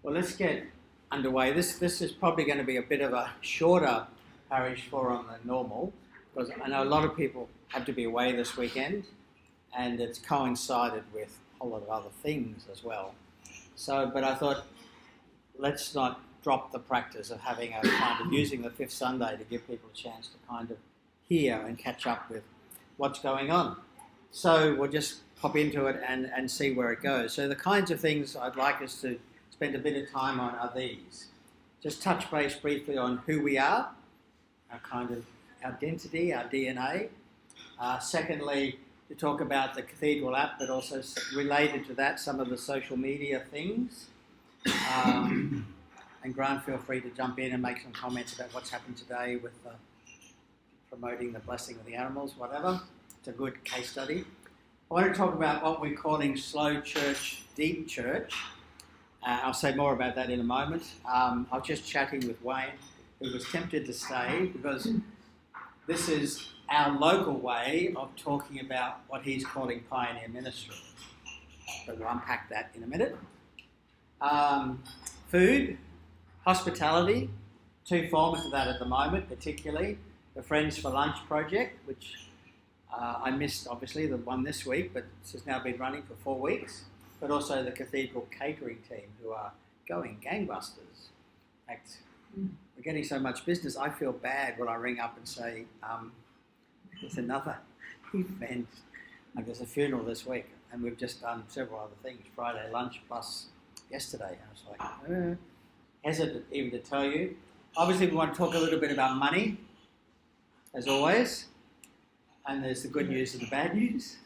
Well, let's get underway. This is probably going to be a bit of a shorter Parish Forum than normal, because I know a lot of people have to be away this weekend, and it's coincided with a whole lot of other things as well. So, but I thought, let's not drop the practice of having a kind of using the fifth Sunday to give people a chance to kind of hear and catch up with what's going on. So we'll just pop into it and see where it goes. So the kinds of things I'd like us to spend a bit of time on are these. Just touch base briefly on who we are, our kind of identity, our DNA. Secondly, to talk about the Cathedral app, but also related to that, some of the social media things. And Grant, feel free to jump in and make some comments about what's happened today with promoting the blessing of the animals, whatever. It's a good case study. I want to talk about what we're calling slow church, deep church. I'll say more about that in a moment. I was just chatting with Wayne, who was tempted to stay because this is our local way of talking about what he's calling pioneer ministry. But we'll unpack that in a minute. Food, hospitality, two forms of that at the moment, particularly the Friends for Lunch project, which I missed, obviously, the one this week, but this has now been running for 4 weeks. But also the Cathedral catering team, who are going gangbusters. In fact, we're getting so much business, I feel bad when I ring up and say, there's another event. Like there's a funeral this week, and we've just done several other things, Friday lunch plus yesterday. I was like, hesitant even to tell you. Obviously, we want to talk a little bit about money, as always. And there's the good news and the bad news,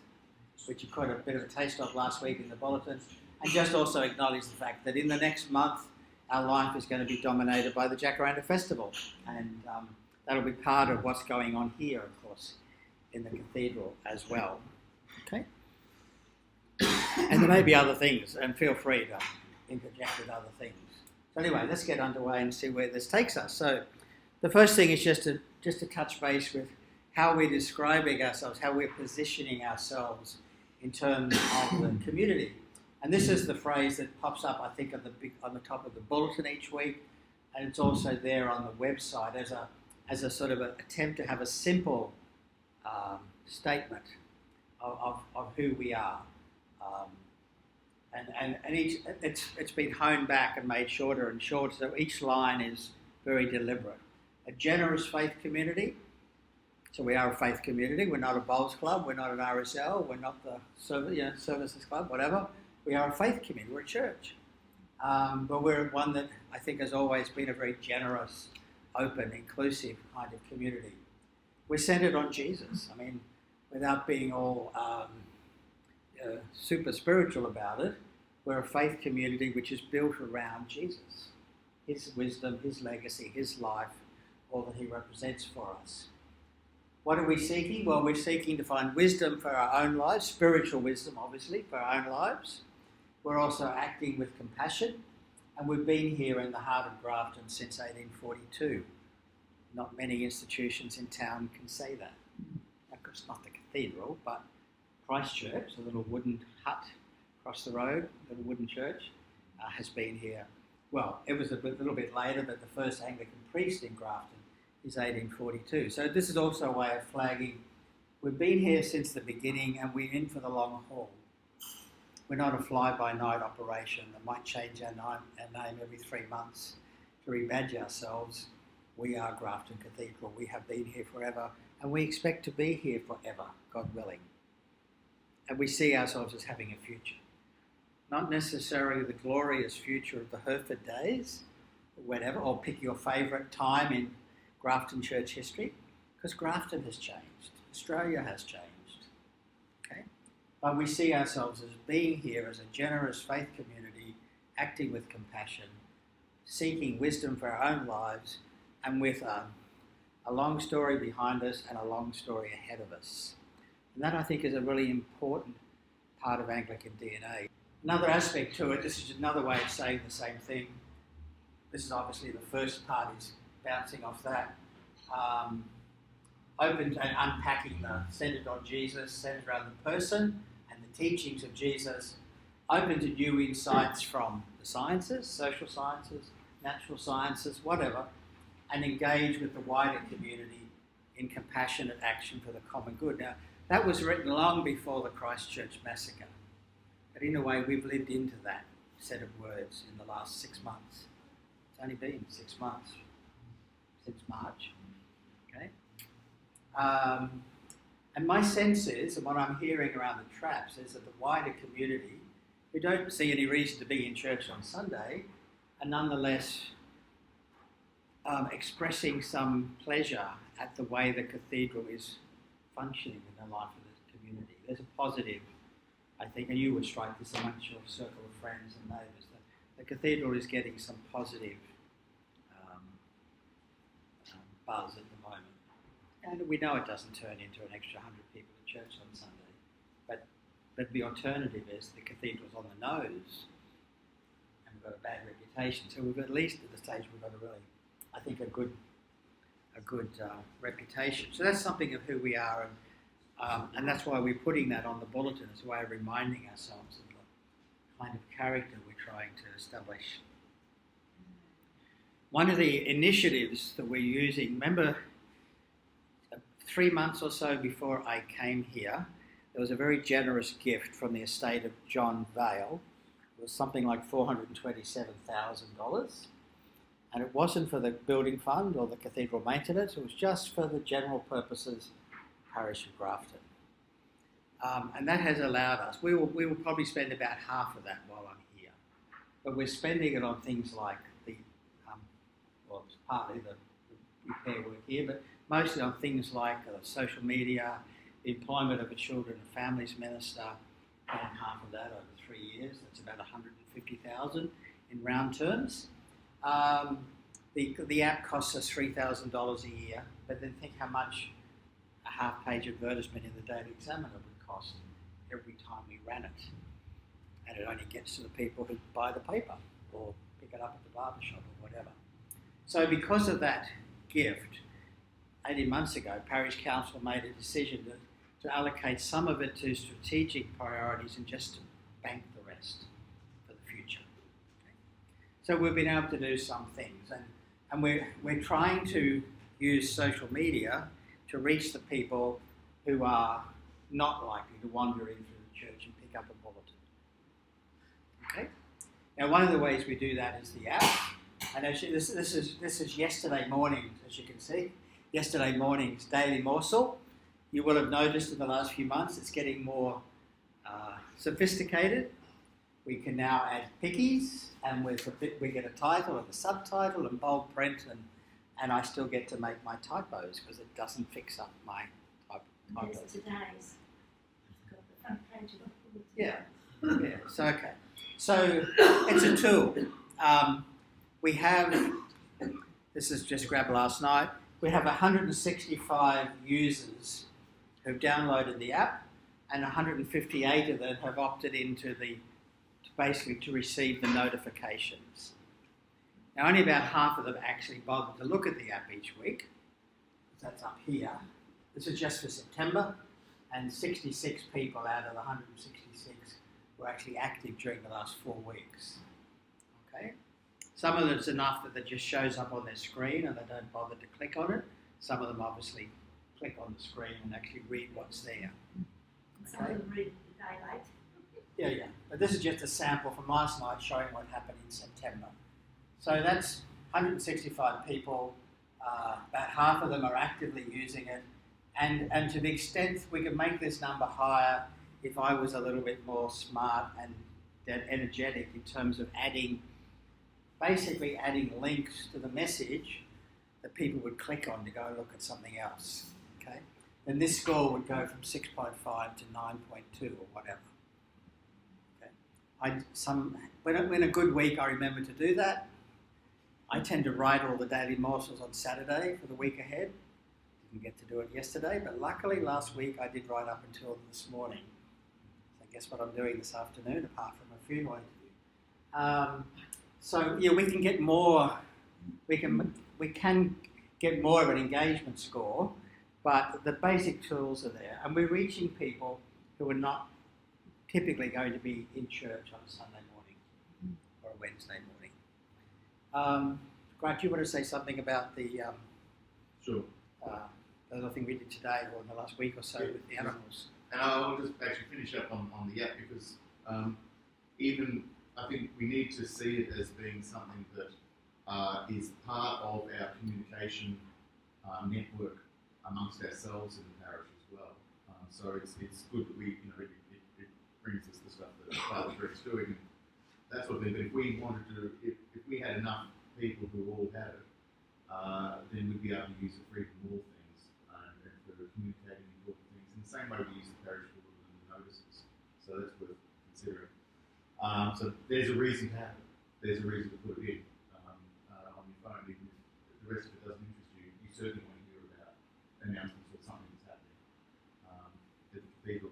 which you caught a bit of a taste of last week in the bulletin, and just also acknowledge the fact that in the next month, our life is going to be dominated by the Jacaranda Festival, and that'll be part of what's going on here, of course, in the cathedral as well. Okay? And there may be other things, and feel free to interject with other things. So anyway, let's get underway and see where this takes us. So the first thing is just to touch base with how we're describing ourselves, how we're positioning ourselves in terms of the community. And this is the phrase that pops up, I think, on the top of the bulletin each week, and it's also there on the website as a sort of an attempt to have a simple statement of who we are. And it's been honed back and made shorter and shorter, so each line is very deliberate. A generous faith community. So we are a faith community. We're not a bowls club. We're not an RSL. We're not the services club, whatever. We are a faith community. We're a church. But we're one that I think has always been a very generous, open, inclusive kind of community. We're centered on Jesus. I mean, without being all super spiritual about it, we're a faith community which is built around Jesus. His wisdom, his legacy, his life, all that he represents for us. What are we seeking? Well, we're seeking to find wisdom for our own lives, spiritual wisdom, obviously, for our own lives. We're also acting with compassion, and we've been here in the heart of Grafton since 1842. Not many institutions in town can say that. Of course, not the cathedral, but Christchurch, a little wooden hut across the road, a little wooden church, has been here. Well, it was a little bit later, but the first Anglican priest in Grafton is 1842. So this is also a way of flagging. We've been here since the beginning, and we're in for the long haul. We're not a fly-by-night operation that might change our name every 3 months to rebadge ourselves. We are Grafton Cathedral. We have been here forever, and we expect to be here forever, God willing. And we see ourselves as having a future. Not necessarily the glorious future of the Hereford days, or whatever, or pick your favourite time in Grafton church history, because Grafton has changed. Australia has changed. Okay? But we see ourselves as being here as a generous faith community, acting with compassion, seeking wisdom for our own lives, and with a long story behind us and a long story ahead of us. And that, I think, is a really important part of Anglican DNA. Another aspect to it, this is another way of saying the same thing. This is obviously the first part is bouncing off that. Open and unpacking the centered on Jesus, centered around the person and the teachings of Jesus, open to new insights from the sciences, social sciences, natural sciences, whatever, and engage with the wider community in compassionate action for the common good. Now, that was written long before the Christchurch massacre, but in a way we've lived into that set of words in the last 6 months. It's only been 6 months since March. Okay. And my sense is, and what I'm hearing around the traps, is that the wider community, who don't see any reason to be in church on Sunday, are nonetheless expressing some pleasure at the way the cathedral is functioning in the life of the community. There's a positive, I think, and you would strike this amongst your circle of friends and neighbours, that the cathedral is getting some positive buzz at the moment. And we know it doesn't turn into an extra 100 people at church on Sunday, but the alternative is the cathedral's on the nose and we've got a bad reputation. So we've at least at the stage we've got a really, I think, a good reputation. So that's something of who we are, and that's why we're putting that on the bulletin as a way of reminding ourselves of the kind of character we're trying to establish. One of the initiatives that we're using, remember 3 months or so before I came here, there was a very generous gift from the estate of John Vale. It was something like $427,000. And it wasn't for the building fund or the cathedral maintenance, it was just for the general purposes of Parish of Grafton. And that has allowed us, we will probably spend about half of that while I'm here. But we're spending it on things like well, it's partly the repair work here, but mostly on things like social media, the employment of a children and families minister, and half of that over 3 years. That's about $150,000 in round terms. The app costs us $3,000 a year, but then think how much a half-page advertisement in the Daily Examiner would cost every time we ran it. And it only gets to the people who buy the paper or pick it up at the barber shop or whatever. So because of that gift, 18 months ago, Parish Council made a decision to allocate some of it to strategic priorities and just to bank the rest for the future. Okay. So we've been able to do some things, and we're trying to use social media to reach the people who are not likely to wander into the church and pick up a bulletin. Okay. Now, one of the ways we do that is the app, and actually this is yesterday morning, as you can see. Yesterday morning's daily morsel. You will have noticed in the last few months it's getting more sophisticated. We can now add pickies, and we get a title and a subtitle and bold print, and I still get to make my typos because it doesn't fix up my typos. There's today's. Got the front page of the Yeah. So okay. So it's a tool. We have. This is just grabbed last night. We have 165 users who've downloaded the app, and 158 of them have opted into basically to receive the notifications. Now, only about half of them actually bothered to look at the app each week. That's up here. This is just for September, and 66 people out of the 166 were actually active during the last 4 weeks. Okay. Some of it's enough that it just shows up on their screen and they don't bother to click on it. Some of them obviously click on the screen and actually read what's there. Okay? Some of them read the daylight. Yeah. But this is just a sample from last night showing what happened in September. So that's 165 people. About half of them are actively using it. And to the extent we can make this number higher if I was a little bit more smart and energetic in terms of basically adding links to the message that people would click on to go look at something else. Okay, then this score would go from 6.5 to 9.2 or whatever. Okay, when a good week I remember to do that. I tend to write all the daily morsels on Saturday for the week ahead. Didn't get to do it yesterday, but luckily last week I did write up until this morning. So guess what I'm doing this afternoon apart from a funeral interview. So yeah, we can get more. We can get more of an engagement score, but the basic tools are there, and we're reaching people who are not typically going to be in church on a Sunday morning or a Wednesday morning. Grant, do you want to say something about the Sure. other thing we did today or in the last week or so with the animals? And I will just actually finish up on the app because even I think we need to see it as being something that is part of our communication network amongst ourselves in the parish as well. So it's good that we, it brings us the stuff that Father Greg's doing. And that sort of thing. But if we wanted to, if we had enough people who all had it, then we'd be able to use it for even more things and for communicating important things. In the same way we use the Parish Forum and the notices. So that's worth considering. So there's a reason to have it. There's a reason to put it in on your phone. Even if the rest of it doesn't interest you, you certainly want to hear about announcements or something that's happening at the cathedral.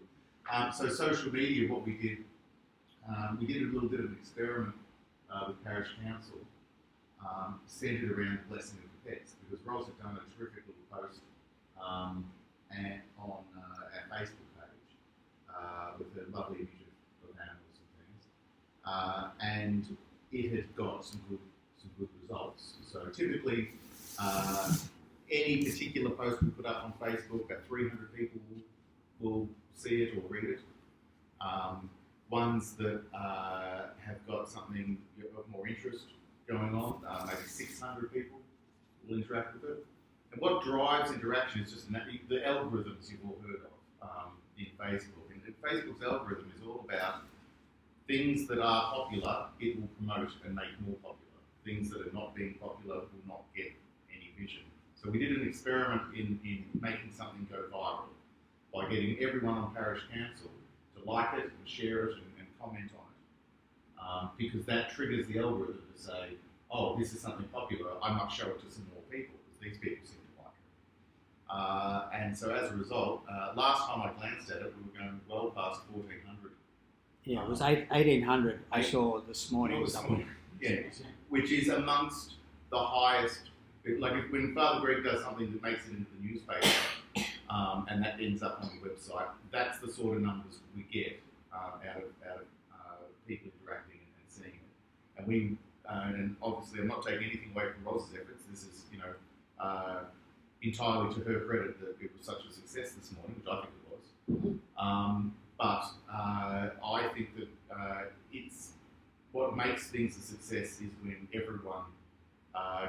So social media, what we did a little bit of an experiment with Parish Council, centred around the blessing of the pets, because Ros had done a terrific little post on our Facebook page with a lovely image of animals and things, and it had got some good results. So typically, any particular post we put up on Facebook, about 300 people will see it or read it. Ones that have got something of more interest going on, maybe 600 people will interact with it. And what drives interaction is just the algorithms you've all heard of in Facebook. And Facebook's algorithm is all about things that are popular, it will promote and make more popular. Things that are not being popular will not get any vision. So we did an experiment in making something go viral by getting everyone on Parish Council to like it and share it and comment on it. Because that triggers the algorithm to say, oh, this is something popular, I must show it to some more people, because these people seem to like it. And so as a result, last time I glanced at it, we were going well past 1,400. Yeah, it was 1,800 I saw this morning. Yeah, which is amongst the highest. Like when Father Greg does something that makes it into the newspaper, and that ends up on the website, that's the sort of numbers we get out of people interacting and seeing it. And and obviously I'm not taking anything away from Ros's efforts. This is, entirely to her credit that it was such a success this morning, which I think it was. But I think that it's what makes things a success is when everyone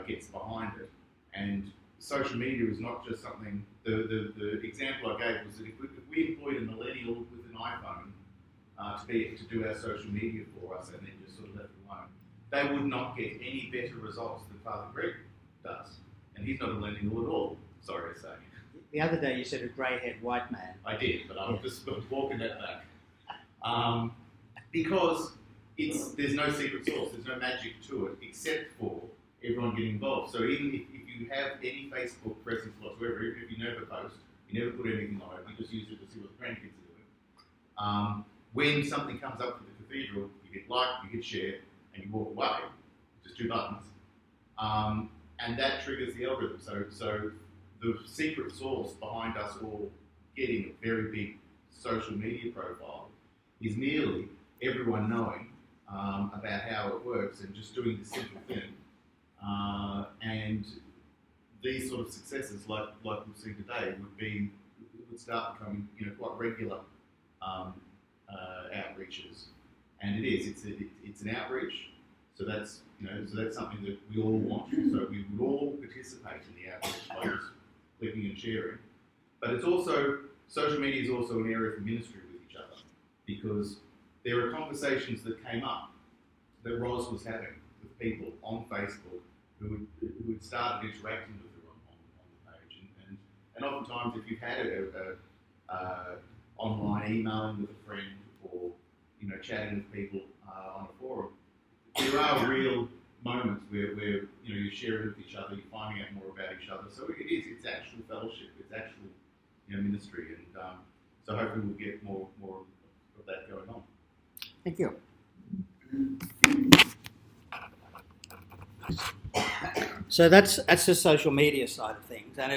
gets behind it. And social media is not just something. The example I gave was that if we employed a millennial with an iPhone to do our social media for us and then just sort of left it alone, they would not get any better results than Father Greg does. And he's not a millennial at all, sorry to say. The other day you said a grey-haired white man. I did, but I'm just walking that back. Because there's no secret sauce, there's no magic to it, except for everyone getting involved. So even if you have any Facebook presence whatsoever, even if you never post, you never put anything on it, you just use it to see what the grandkids are doing. When something comes up for the cathedral, you hit like, you hit share, and you walk away, just 2 buttons. And that triggers the algorithm. So the secret sauce behind us all getting a very big social media profile is merely everyone knowing about how it works and just doing this simple thing. And these sort of successes, like we've seen today, would start becoming quite regular outreaches. And it is. It's an outreach. So that's something that we all want. So we would all participate in the outreach by just clicking and sharing. But it's also, social media is also an area for ministry with each other, because there are conversations that came up that Ros was having with people on Facebook who had started interacting with her on the page. And oftentimes if you've had a online emailing with a friend or chatting with people on a forum, there are real moments where you're sharing with each other, you're finding out more about each other. So it's actual fellowship, it's actual ministry, and so hopefully we'll get more of that going on. Thank you. So that's the social media side of things, and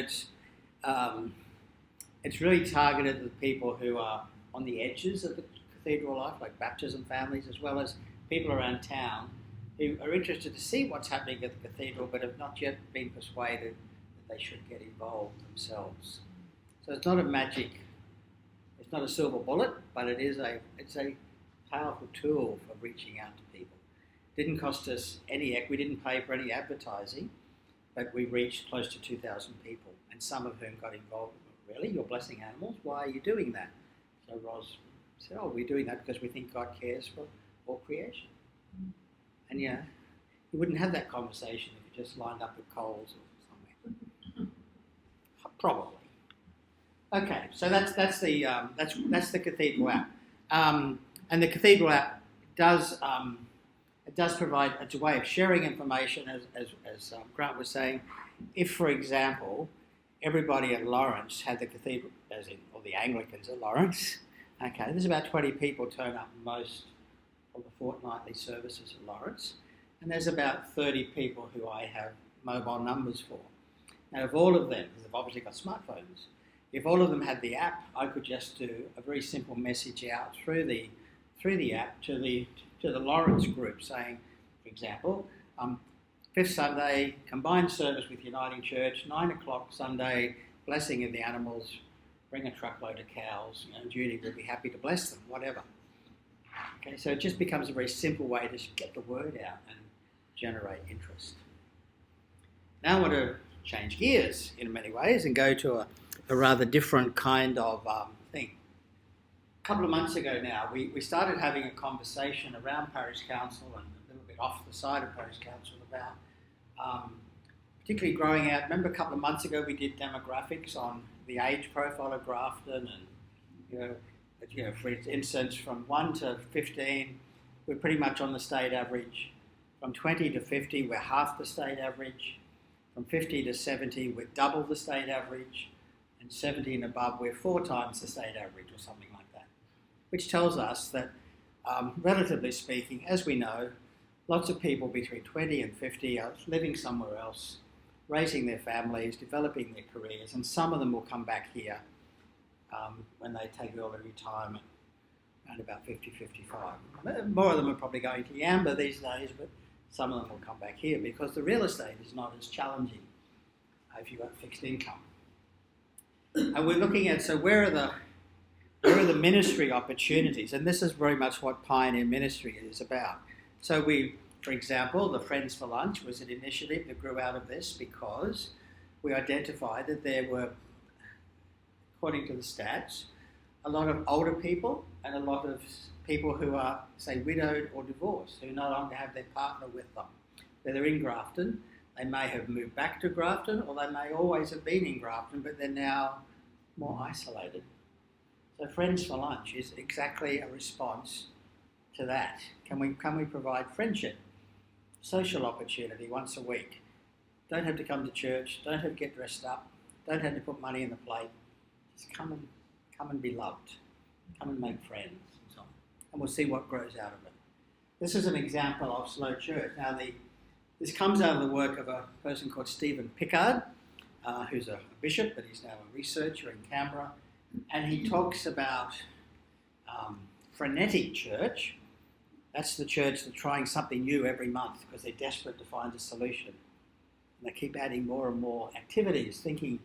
it's really targeted at the people who are on the edges of the cathedral life, like baptism families, as well as people around town who are interested to see what's happening at the cathedral but have not yet been persuaded that they should get involved themselves. So it's not a magic, it's not a silver bullet, but it's a powerful tool for reaching out to people. It didn't cost us any, we didn't pay for any advertising, but we reached close to 2,000 people, and some of whom got involved. Really, you're blessing animals? Why are you doing that? So Ros said, oh, we're doing that because we think God cares for all creation. And yeah, you wouldn't have that conversation if you just lined up at Coles or somewhere. Probably. Okay, so that's the cathedral app, and the cathedral app does provide a way of sharing information, as Grant was saying. If, for example, everybody at Lawrence had the cathedral, or the Anglicans at Lawrence, okay, there's about 20 people turn up most of the fortnightly services at Lawrence, and there's about 30 people who I have mobile numbers for. Now, if all of them, because they've obviously got smartphones, if all of them had the app, I could just do a very simple message out through the app to the Lawrence group saying, for example, 5th Sunday, combined service with Uniting Church, 9 o'clock Sunday, blessing of the animals, bring a truckload of cows, Judy will be happy to bless them, whatever. Okay, so it just becomes a very simple way to get the word out and generate interest. Now I want to change gears in many ways and go to a rather different kind of thing. A couple of months ago now, we started having a conversation around Parish Council and a little bit off the side of Parish Council about particularly growing out. Remember a couple of months ago we did demographics on the age profile of Grafton, and for instance, from 1 to 15, we're pretty much on the state average. From 20 to 50, we're half the state average. From 50 to 70, we're double the state average. And 70 and above, we're 4 times the state average or something like that. Which tells us that, relatively speaking, as we know, lots of people between 20 and 50 are living somewhere else, raising their families, developing their careers, and some of them will come back here when they take early retirement around about 50, 55. More of them are probably going to Yamba these days, but some of them will come back here because the real estate is not as challenging if you've got fixed income. And we're looking at, so where are the ministry opportunities? And this is very much what Pioneer Ministry is about. So for example, the Friends for Lunch was an initiative that grew out of this because we identified that there were, according to the stats, a lot of older people and a lot of people who are, say, widowed or divorced, who no longer have their partner with them. They're in Grafton. They may have moved back to Grafton, or they may always have been in Grafton, but they're now more isolated. So Friends for Lunch is exactly a response to that. Can we provide friendship, social opportunity once a week? Don't have to come to church, don't have to get dressed up, don't have to put money in the plate. Just come and be loved. Come and make friends and so on. And we'll see what grows out of it. This is an example of slow church. Now this comes out of the work of a person called Stephen Pickard, who's a bishop, but he's now a researcher in Canberra. And he talks about frenetic church. That's the church that's trying something new every month because they're desperate to find a solution. And they keep adding more and more activities, thinking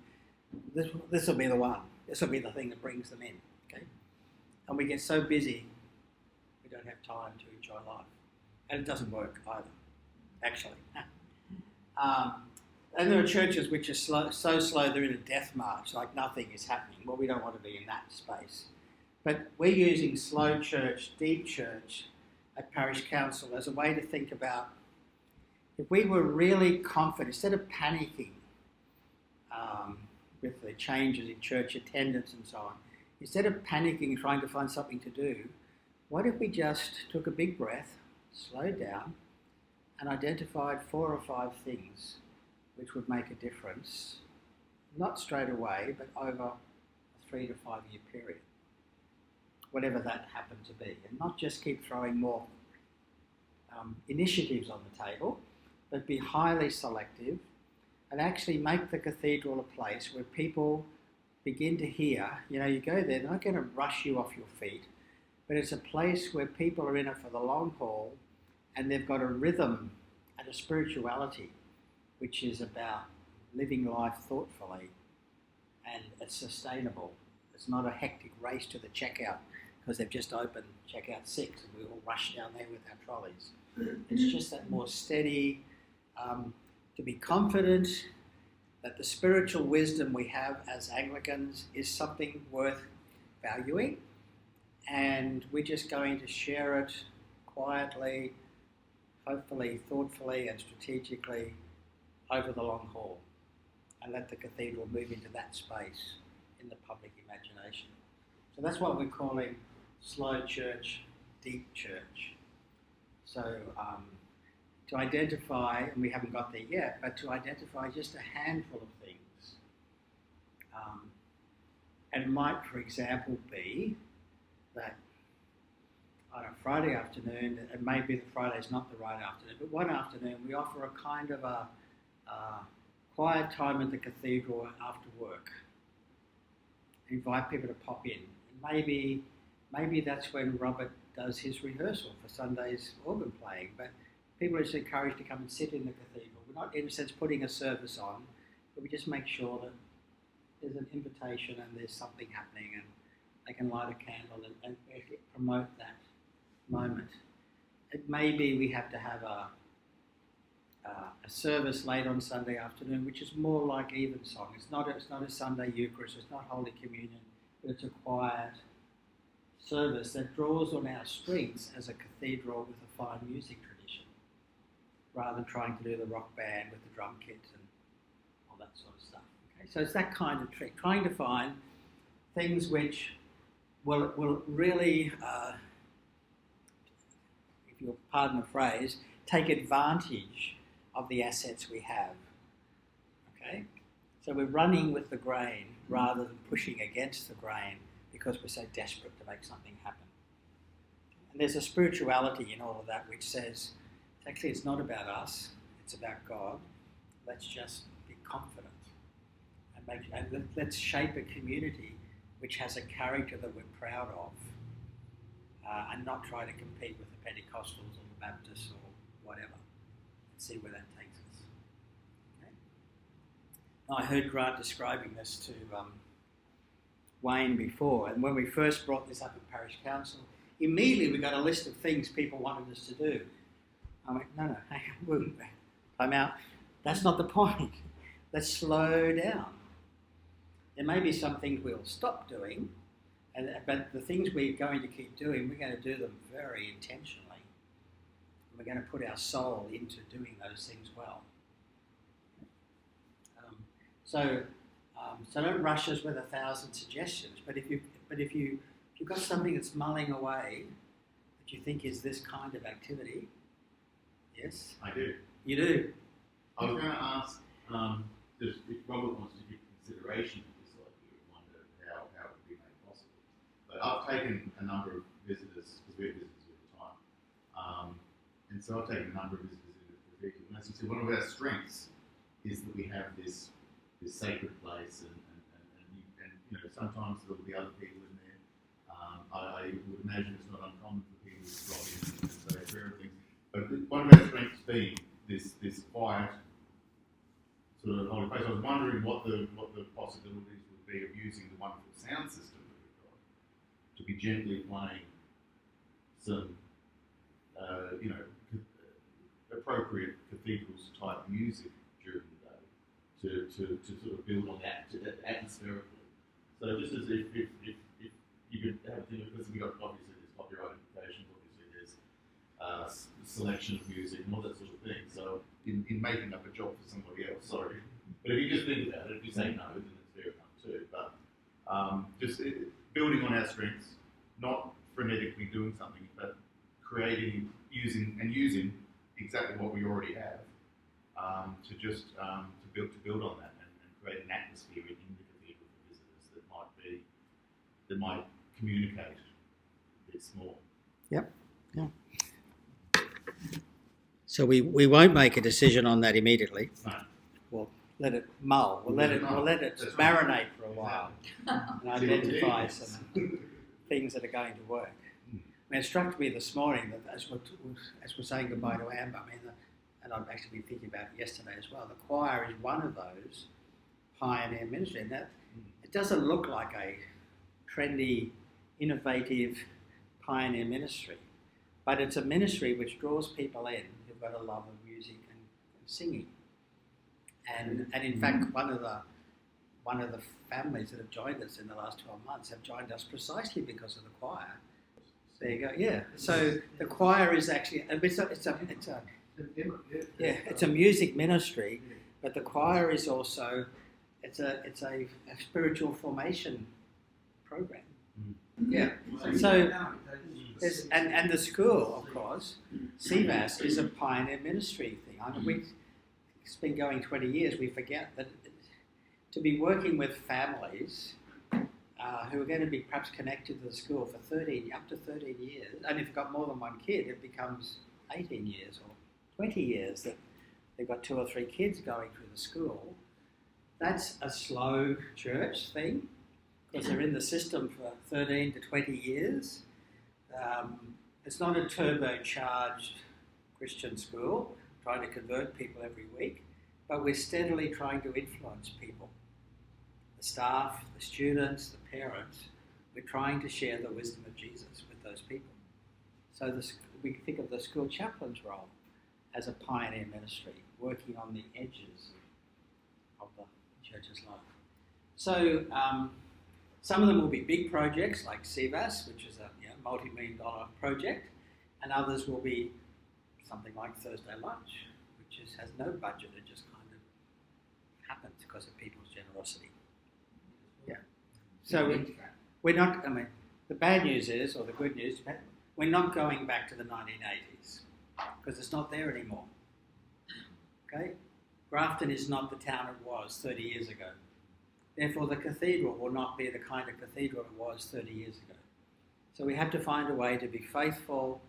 this will be the one. This will be the thing that brings them in. Okay? And we get so busy, we don't have time to enjoy life. And it doesn't work either, actually. And there are churches which are so slow they're in a death march, like nothing is happening. Well, we don't want to be in that space. But we're using slow church, deep church at Parish Council as a way to think about if we were really confident, instead of panicking with the changes in church attendance and so on, instead of panicking and trying to find something to do, what if we just took a big breath, slowed down, and identified 4 or 5 things which would make a difference, not straight away, but over a 3 to 5 year period, whatever that happened to be, and not just keep throwing more initiatives on the table, but be highly selective and actually make the cathedral a place where people begin to hear, you go there, they're not going to rush you off your feet, but it's a place where people are in it for the long haul and they've got a rhythm and a spirituality which is about living life thoughtfully, and it's sustainable. It's not a hectic race to the checkout because they've just opened checkout 6 and we all rush down there with our trolleys. It's just that more steady, to be confident that the spiritual wisdom we have as Anglicans is something worth valuing, and we're just going to share it quietly, hopefully thoughtfully and strategically over the long haul, and let the cathedral move into that space in the public imagination. So that's what we're calling slow church, deep church. So to identify, and we haven't got there yet, but to identify just a handful of things. And it might, for example, be that on a Friday afternoon, and maybe the Friday's not the right afternoon, but one afternoon we offer a kind of a quiet time at the cathedral after work. Invite people to pop in. And maybe that's when Robert does his rehearsal for Sunday's organ playing, but people are just encouraged to come and sit in the cathedral. We're not, in a sense, putting a service on, but we just make sure that there's an invitation and there's something happening, and they can light a candle and promote that moment. It may be we have to have a service late on Sunday afternoon, which is more like evensong. It's not a Sunday Eucharist, it's not Holy Communion, but it's a quiet service that draws on our strengths as a cathedral with a fine music tradition, rather than trying to do the rock band with the drum kit and all that sort of stuff. Okay? So it's that kind of trick, trying to find things which will really, if you'll pardon the phrase, take advantage of the assets we have. Okay? So we're running with the grain rather than pushing against the grain because we're so desperate to make something happen. And there's a spirituality in all of that which says, actually it's not about us, it's about God. Let's just be confident and let's shape a community which has a character that we're proud of, and not try to compete with the Pentecostals or the Baptists or whatever, and see where that takes us. Okay? Now, I heard Grant describing this to Wayne before, and when we first brought this up at Parish Council, immediately we got a list of things people wanted us to do. I went, no, hang on, time out. That's not the point. Let's slow down. There may be some things we'll stop doing, but the things we're going to keep doing, we're going to do them very intentionally. We're going to put our soul into doing those things well. So don't rush us with 1,000 suggestions. But if you've got something that's mulling away that you think is this kind of activity, yes, I do. You do. I was going to ask just if Robert wants to give consideration to this idea, I wonder how it could be made possible. But I've taken a number of visitors, because we're visitors all the time, and so I've taken a number of visitors into the cathedral. And as you said, one of our strengths is that we have this sacred place, and you know, sometimes there'll be other people in there. I would imagine it's not uncommon for people to drop in and say a prayer and things. But one of our strengths being this quiet sort of holy place. I was wondering what the possibilities would be of using the wonderful sound system that we've got to be gently playing some, you know, appropriate cathedrals type music during the day to sort of build on that atmospherically. So just as if you could have a thing, because we got obviously there's copyright implications, obviously there's selection of music and all that sort of thing. So in making up a job for somebody else, sorry. But if you just think about it, if you say no, then it's fair enough too. But just building on our strengths, not frenetically doing something, but creating, using exactly what we already have to just to build on that and create an atmosphere in the cathedral for visitors that might communicate a bit more. Yep. Yeah. So we won't make a decision on that immediately. No. We'll let it mull. We'll let it marinate for a while and identify some things that are going to work. mean, it struck me this morning that as we're saying goodbye to Amber, I mean, and I've actually been thinking about it yesterday as well, the choir is one of those pioneer ministry, and that it doesn't look like a trendy, innovative pioneer ministry, but it's a ministry which draws people in who've got a love of music and singing. And in fact, one of the families that have joined us in the last 12 months have joined us precisely because of the choir. There you go. Yeah. So the choir is actually it's a music ministry, but the choir is also it's a spiritual formation program. Yeah. So and the school, of course, CVAS is a pioneer ministry thing. I mean, it's been going 20 years. We forget that to be working with families who are going to be perhaps connected to the school for up to 13 years, and if you've got more than one kid, it becomes 18 years or 20 years that they've got 2 or 3 kids going through the school. That's a slow church thing because they're in the system for 13 to 20 years. It's not a turbocharged Christian school trying to convert people every week, but we're steadily trying to influence people. The staff, the students, the parents, we're trying to share the wisdom of Jesus with those people. So we think of the school chaplain's role as a pioneer ministry, working on the edges of the church's life. So some of them will be big projects like CVAS, which is a multi-million-dollar project, and others will be something like Thursday lunch, which has no budget. It just kind of happens because of people's generosity. Yeah. So we're not, I mean, the bad news is, or the good news, we're not going back to the 1980s because it's not there anymore. Okay? Grafton is not the town it was 30 years ago. Therefore, the cathedral will not be the kind of cathedral it was 30 years ago. So we have to find a way to be faithful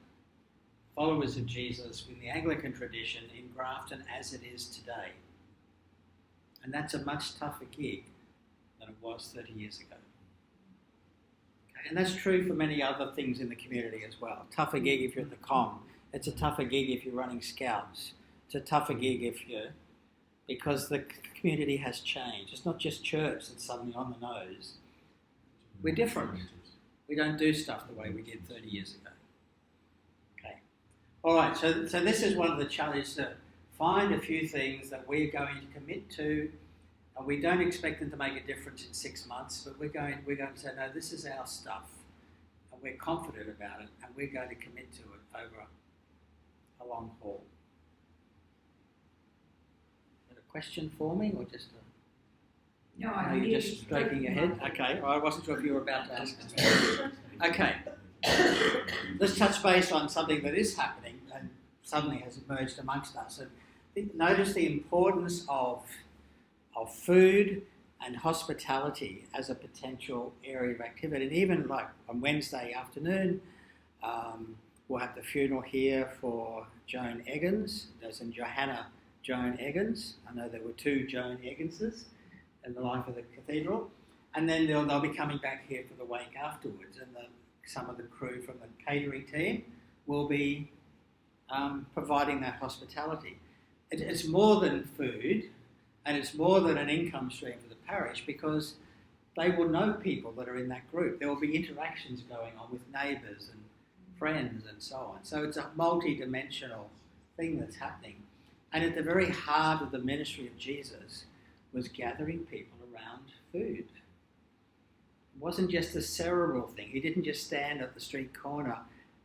followers of Jesus in the Anglican tradition in Grafton as it is today. And that's a much tougher gig than it was 30 years ago. Okay, and that's true for many other things in the community as well. Tougher gig if you're at the com. It's a tougher gig if you're running scouts. It's a tougher gig because the community has changed. It's not just church that's suddenly on the nose. We're different. We don't do stuff the way we did 30 years ago. Okay. All right, so this is one of the challenges, to find a few things that we're going to commit to, and we don't expect them to make a difference in 6 months, but we're going to say, no, this is our stuff, and we're confident about it, and we're going to commit to it over a long haul. Is that a question for me, or just a... No, you're just stroking your head? Okay, well, I wasn't sure if you were about to ask. Okay, let's touch base on something that is happening and suddenly has emerged amongst us. And notice the importance of food and hospitality as a potential area of activity. And even like on Wednesday afternoon, we'll have the funeral here for Joan Eggins. There's Johanna Joan Eggins. I know there were 2 Joan Egginses in the life of the cathedral, and then they'll be coming back here for the wake afterwards, and some of the crew from the catering team will be providing that hospitality. It's more than food, and it's more than an income stream for the parish, because they will know people that are in that group. There will be interactions going on with neighbours and friends and so on. So it's a multi-dimensional thing that's happening. And at the very heart of the ministry of Jesus was gathering people around food. It wasn't just a cerebral thing. He didn't just stand at the street corner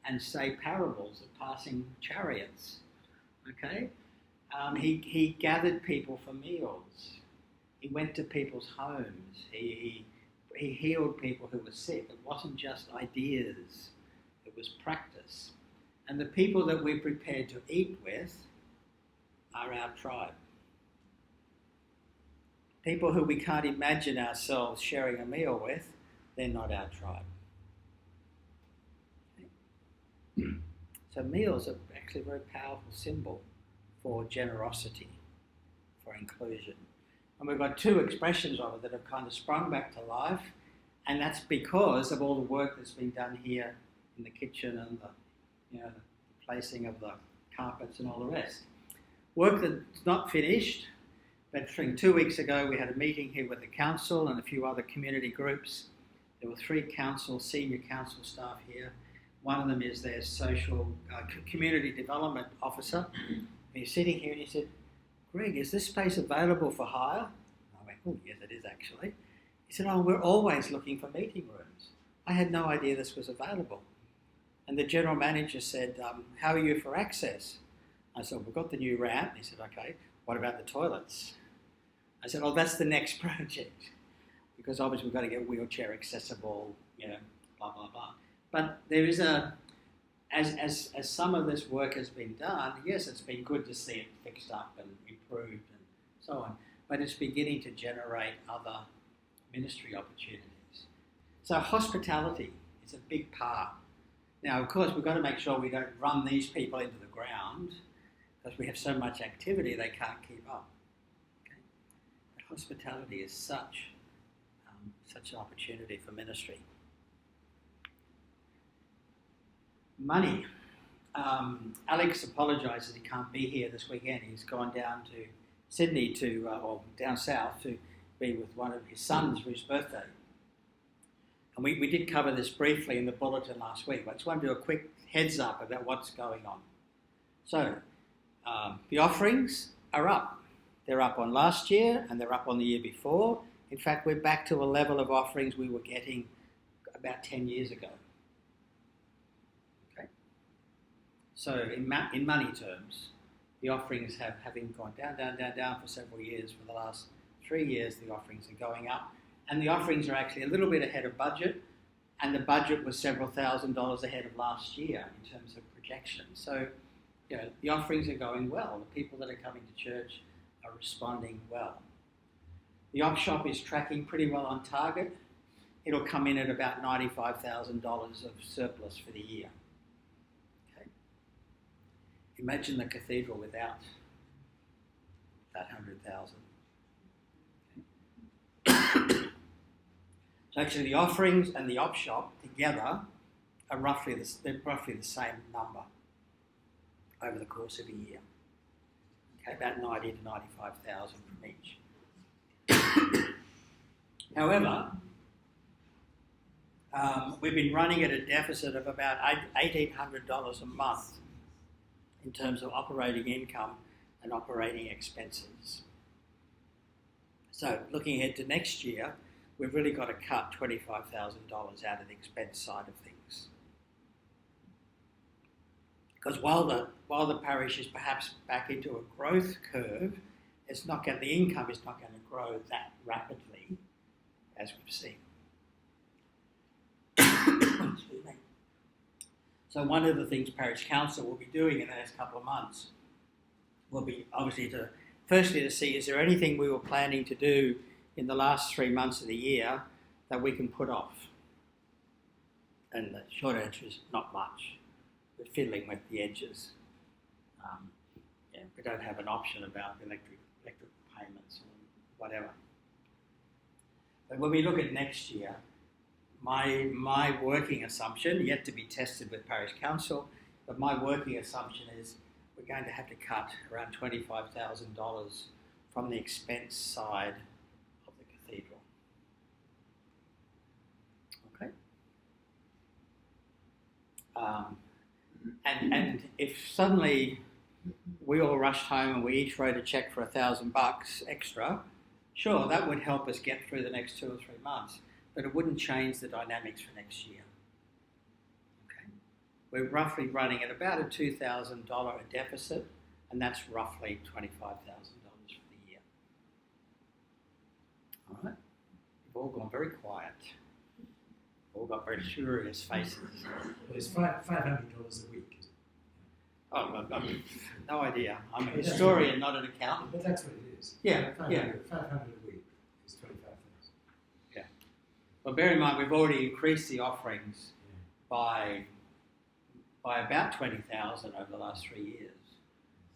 and say parables of passing chariots. Okay? He gathered people for meals. He went to people's homes. He healed people who were sick. It wasn't just ideas. It was practice. And the people that we're prepared to eat with are our tribe. People who we can't imagine ourselves sharing a meal with, they're not our tribe. So meals are actually a very powerful symbol for generosity, for inclusion. And we've got 2 expressions of it that have kind of sprung back to life, and that's because of all the work that's been done here in the kitchen and the placing of the carpets and all the rest. Work that's not finished, but 2 weeks ago we had a meeting here with the council and a few other community groups. There were 3 senior council staff here. One of them is their community development officer. And he's sitting here and he said, "Greg, is this space available for hire?" I went, "Oh, yes, it is actually." He said, "Oh, we're always looking for meeting rooms. I had no idea this was available." And the general manager said, "How are you for access?" I said, "We've got the new ramp." He said, "Okay, what about the toilets?" I said, "Oh, that's the next project, because obviously we've got to get wheelchair accessible, blah, blah, blah." But there is as some of this work has been done, yes, it's been good to see it fixed up and improved and so on, but it's beginning to generate other ministry opportunities. So hospitality is a big part. Now, of course, we've got to make sure we don't run these people into the ground, because we have so much activity they can't keep up. Okay? But hospitality is such an opportunity for ministry. Money. Alex apologises he can't be here this weekend. He's gone down to Sydney or down south to be with one of his sons for his birthday. And we did cover this briefly in the bulletin last week, but I just want to do a quick heads up about what's going on. So, the offerings are up. They're up on last year and they're up on the year before. In fact, we're back to a level of offerings we were getting about 10 years ago. Okay. So in money terms, the offerings having gone down for several years. For the last 3 years, the offerings are going up. And the offerings are actually a little bit ahead of budget. And the budget was several $1,000s ahead of last year in terms of projections. So, the offerings are going well. The people that are coming to church are responding well. The op shop is tracking pretty well on target. It'll come in at about $95,000 of surplus for the year. Okay. Imagine the cathedral without that 100,000. Okay. So actually, the offerings and the op shop together are roughly the same number over the course of a year. Okay, about 90 to 95,000 from each. However, we've been running at a deficit of about $1,800 a month in terms of operating income and operating expenses. So looking ahead to next year, we've really got to cut $25,000 out of the expense side of things. Because while the parish is perhaps back into a growth curve, the income is not going to grow that rapidly as we've seen. Excuse me. So one of the things Parish Council will be doing in the next couple of months will be obviously to see is there anything we were planning to do in the last 3 months of the year that we can put off? And the short answer is not much. We're fiddling with the edges. We don't have an option about electric payments or whatever. But when we look at next year, my working assumption, yet to be tested with Parish Council, but my working assumption is we're going to have to cut around $25,000 from the expense side of the cathedral. Okay. And if suddenly we all rushed home and we each wrote a cheque for $1,000 extra, sure, that would help us get through the next 2 or 3 months, but it wouldn't change the dynamics for next year. Okay, we're roughly running at about a $2,000 a deficit, and that's roughly $25,000 for the year. All right, we've all gone very quiet. All got very serious faces. Well, it's $500 a week. Oh, no idea. I'm a historian, not an accountant. But that's what it is. Yeah, 500 a week is 25,000. Yeah. Well, bear in mind we've already increased the offerings by about 20,000 over the last 3 years.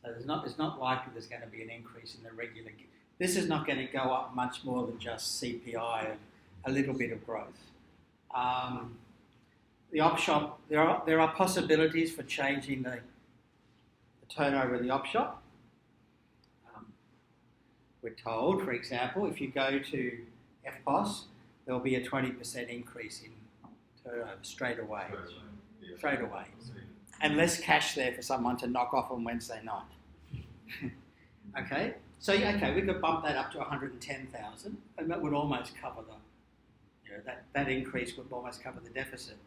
So it's not likely there's going to be an increase in the regular. This is not going to go up much more than just CPI and a little bit of growth. the op shop, there are possibilities for changing the turnover in the op shop. We're told, for example, if you go to FPOS, there'll be a 20% increase in turnover straight away. Straight away. And less cash there for someone to knock off on Wednesday night. Okay? So, okay, we could bump that up to 110,000, and that would almost cover that increase would almost cover the deficit.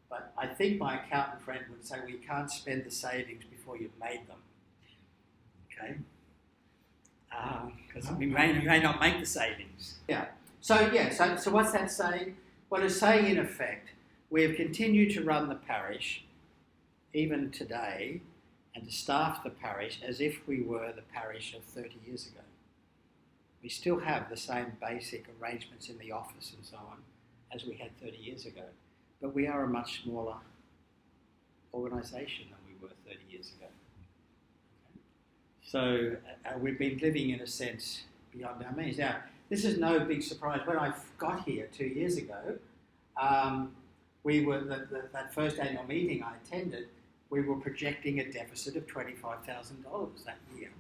But I think my accountant friend would say, well, you can't spend the savings before you've made them. Okay? Because we may not make the savings. Yeah. So what's that saying? Well, it's saying, in effect, we have continued to run the parish, even today, and to staff the parish as if we were the parish of 30 years ago. We still have the same basic arrangements in the office and so on as we had 30 years ago. But we are a much smaller organisation than we were 30 years ago. So we've been living, in a sense, beyond our means. Now, this is no big surprise. When I got here 2 years ago, we were that first annual meeting I attended, we were projecting a deficit of $25,000 that year.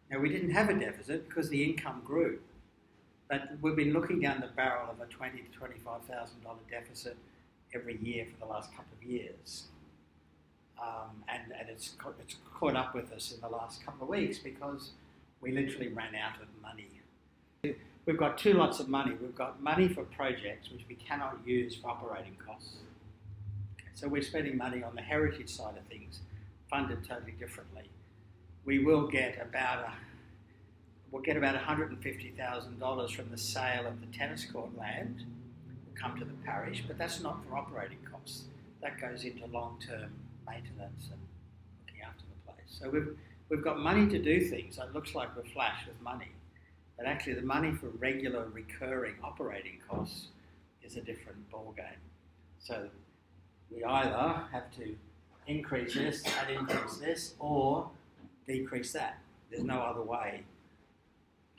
Now, we didn't have a deficit because the income grew. But we've been looking down the barrel of a $20,000 to $25,000 deficit every year for the last couple of years. And it's caught up with us in the last couple of weeks because we literally ran out of money. We've got two lots of money. We've got money for projects which we cannot use for operating costs. So we're spending money on the heritage side of things, funded totally differently. We will get about $150,000 from the sale of the tennis court land. Will come to the parish, but that's not for operating costs. That goes into long-term maintenance and looking after the place. So we've got money to do things. So it looks like we're flush with money, but actually the money for regular recurring operating costs is a different ballgame. So we either have to increase this and increase this, or decrease that. There's no other way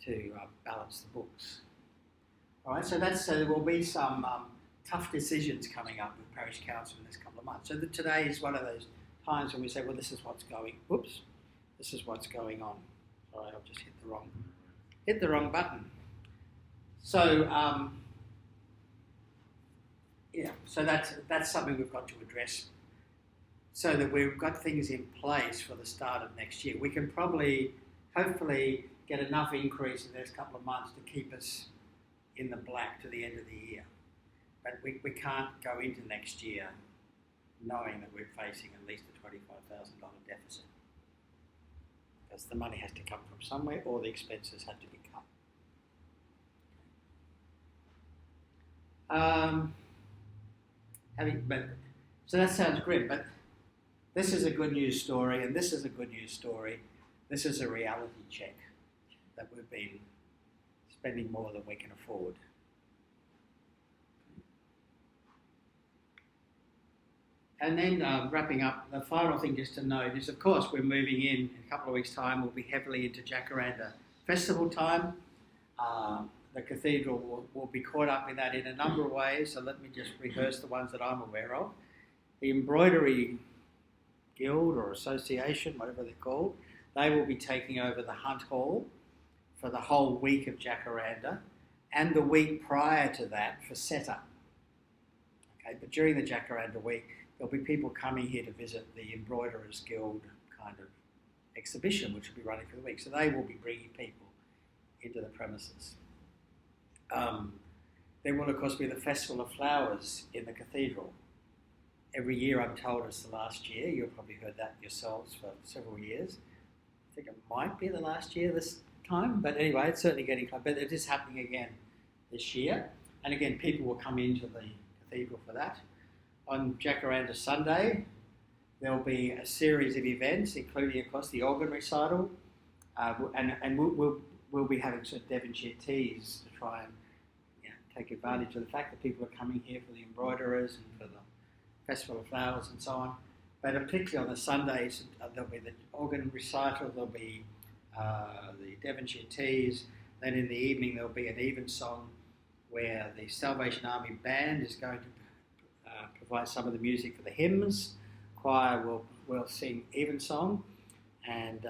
to balance the books. All right, so there will be some tough decisions coming up with Parish Council in this couple of months. So today is one of those times when we say, well, this is what's going on. Sorry, I've just hit the wrong button. So, so that's something we've got to address so that we've got things in place for the start of next year. We can probably, hopefully, get enough increase in the next couple of months to keep us in the black to the end of the year. But we can't go into next year knowing that we're facing at least a $25,000 deficit, because the money has to come from somewhere or the expenses have to be cut. So that sounds grim, but this is a good news story, and this is a good news story. This is a reality check that we've been spending more than we can afford. And then wrapping up, the final thing just to note is, of course, we're moving in a couple of weeks' time. We'll be heavily into Jacaranda festival time. The cathedral will be caught up in that in a number of ways, so let me just rehearse the ones that I'm aware of. The Embroidery Guild or Association, whatever they're called, they will be taking over the Hunt Hall for the whole week of Jacaranda and the week prior to that for setup. Okay, but during the Jacaranda week, there'll be people coming here to visit the Embroiderers Guild kind of exhibition, which will be running for the week. So they will be bringing people into the premises. There will, of course, be the Festival of Flowers in the cathedral. Every year, I'm told it's the last year. You've probably heard that yourselves for several years. I think it might be the last year this time, but anyway, it's certainly getting close. But it is happening again this year. And again, people will come into the cathedral for that. On Jacaranda Sunday, there'll be a series of events, including, of course, the organ recital, and we'll be having sort of Devonshire teas to try and take advantage of the fact that people are coming here for the embroiderers and for the Festival of Flowers and so on. But particularly on the Sundays, there'll be the organ recital, there'll be the Devonshire teas, then in the evening there'll be an evensong where the Salvation Army Band is going to provide some of the music for the hymns. Choir will sing evensong, and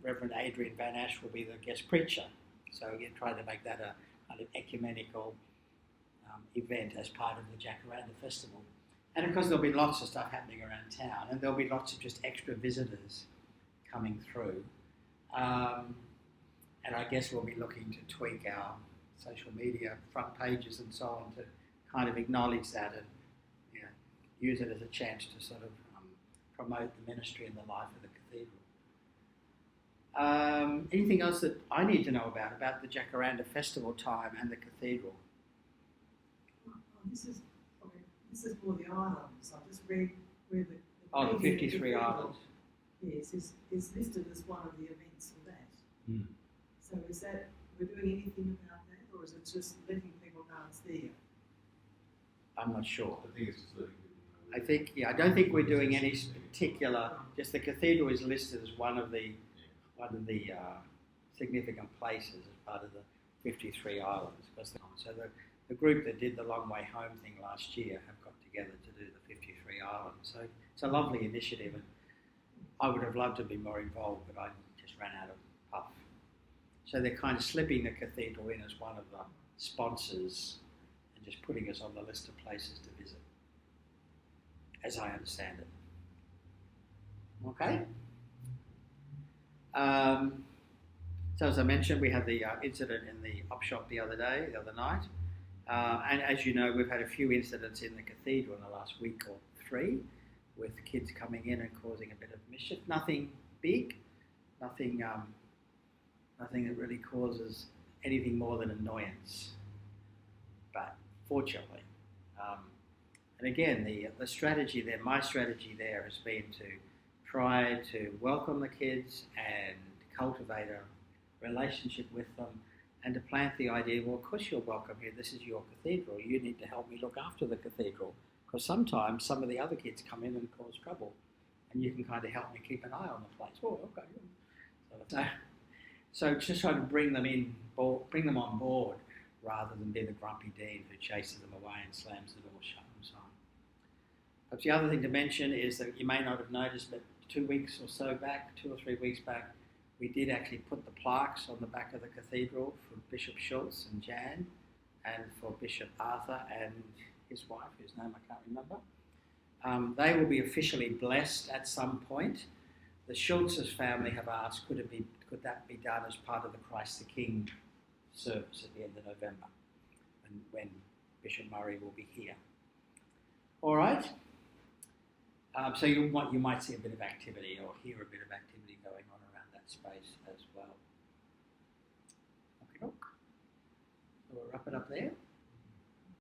Reverend Adrian Van Ash will be the guest preacher. So again, trying to make that a kind of ecumenical event as part of the Jacaranda Festival. And of course there'll be lots of stuff happening around town, and there'll be lots of just extra visitors coming through. And I guess we'll be looking to tweak our social media front pages and so on to kind of acknowledge that and use it as a chance to sort of promote the ministry and the life of the cathedral. Anything else that I need to know about the Jacaranda Festival time and the cathedral? This is for the islands. I just read where the The 53 islands. Yes, is listed as one of the events for that. Mm. So is that, we're doing anything about that, or is it just letting people know it's there? I'm not sure. I think it's just letting people know. I don't think we're doing any particular. Just the cathedral is listed as one of the significant places as part of the 53 islands. So the group that did the Long Way Home thing last year have got together to do the 53 islands. So it's a lovely initiative, and I would have loved to be more involved, but I just ran out of puff. So they're kind of slipping the cathedral in as one of the sponsors and just putting us on the list of places to visit, as I understand it. Okay. So as I mentioned, we had the incident in the op shop the other night. And as you know, we've had a few incidents in the cathedral in the last week or 3 with kids coming in and causing a bit of mischief. Nothing big, nothing that really causes anything more than annoyance. But fortunately, and again, the strategy there, my strategy there has been to try to welcome the kids and cultivate a relationship with them, and to plant the idea, well, of course you're welcome here. This is your cathedral. You need to help me look after the cathedral, because sometimes some of the other kids come in and cause trouble, and you can kind of help me keep an eye on the place. Oh, okay. So just trying to bring them on board, rather than be the grumpy dean who chases them away and slams the door shut and so on. But the other thing to mention is that you may not have noticed, but 2 or 3 weeks back, we did actually put the plaques on the back of the cathedral for Bishop Schultz and Jan, and for Bishop Arthur and his wife, whose name I can't remember. They will be officially blessed at some point. The Schultz's family have asked, could that be done as part of the Christ the King service at the end of November, when Bishop Murray will be here. All right. So you might see a bit of activity or hear a bit of activity going on around that space as well. Okay, so we'll wrap it up there.